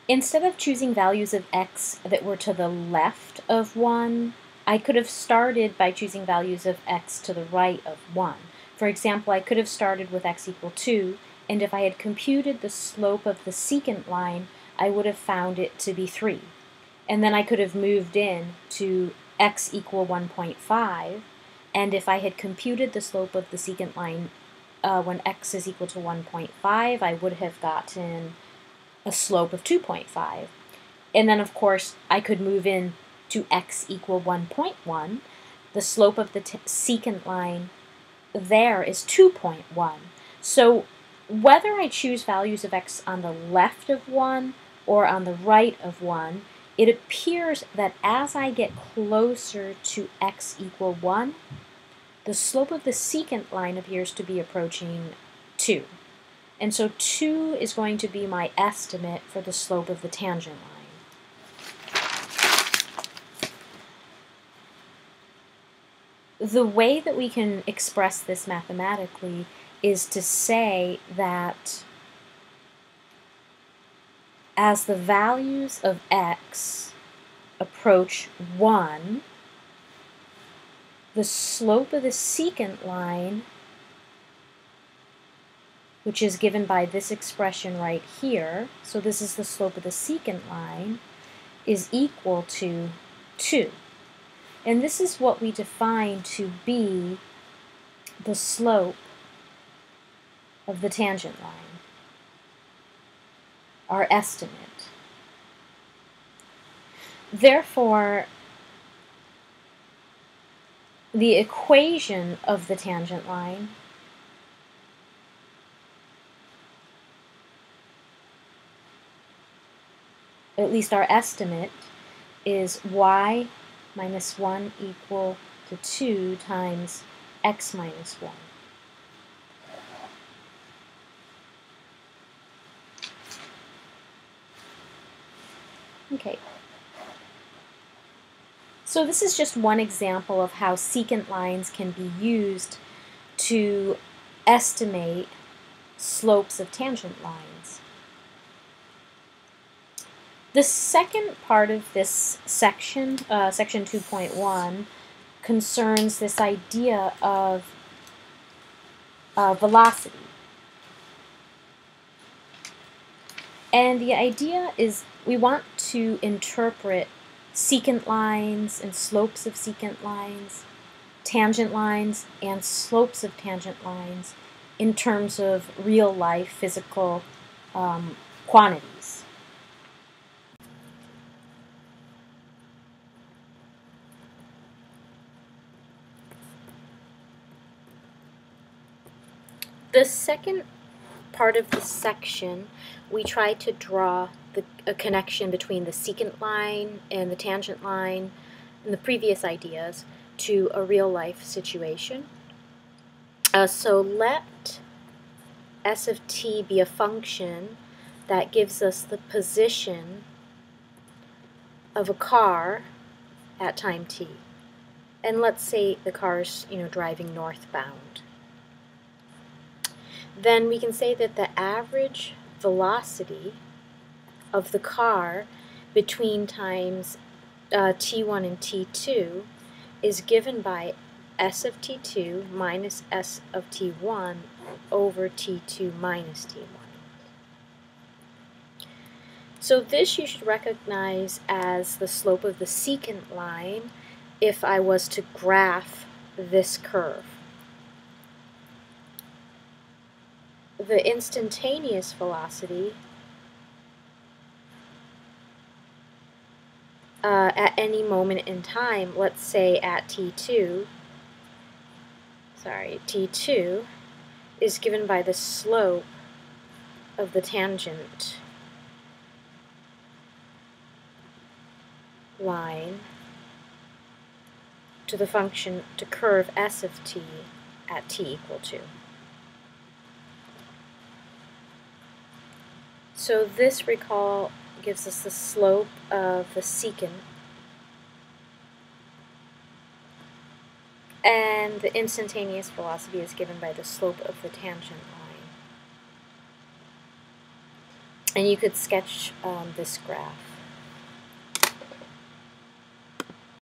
Instead of choosing values of x that were to the left of 1, I could have started by choosing values of x to the right of 1. For example, I could have started with x equal 2, and if I had computed the slope of the secant line, I would have found it to be 3. And then I could have moved in to x equal 1.5, and if I had computed the slope of the secant line when x is equal to 1.5, I would have gotten a slope of 2.5. And then, of course, I could move in to x equal 1.1. The slope of the secant line there is 2.1. So whether I choose values of x on the left of 1 or on the right of 1, it appears that as I get closer to x equal 1, the slope of the secant line appears to be approaching 2. And so 2 is going to be my estimate for the slope of the tangent line. The way that we can express this mathematically is to say that as the values of x approach 1, the slope of the secant line, which is given by this expression right here, so this is the slope of the secant line, is equal to 2. And this is what we define to be the slope of the tangent line, our estimate. Therefore, the equation of the tangent line at least our estimate is y minus 1 equal to 2 times x minus 1. Okay. So this is just one example of how secant lines can be used to estimate slopes of tangent lines. The second part of this section, section 2.1, concerns this idea of velocity. And the idea is we want to interpret secant lines and slopes of secant lines, tangent lines and slopes of tangent lines in terms of real-life physical quantities. The second part of this section, we try to draw a connection between the secant line and the tangent line and the previous ideas to a real-life situation. So let s of t be a function that gives us the position of a car at time t. And let's say the car's driving northbound. Then we can say that the average velocity of the car between times t1 and t2 is given by s of t2 minus s of t1 over t2 minus t1. So this you should recognize as the slope of the secant line if I was to graph this curve. The instantaneous velocity at any moment in time, let's say at t2, is given by the slope of the tangent line to the function, to curve s of t at t equal 2. So this, recall, gives us the slope of the secant, and the instantaneous velocity is given by the slope of the tangent line. And you could sketch this graph.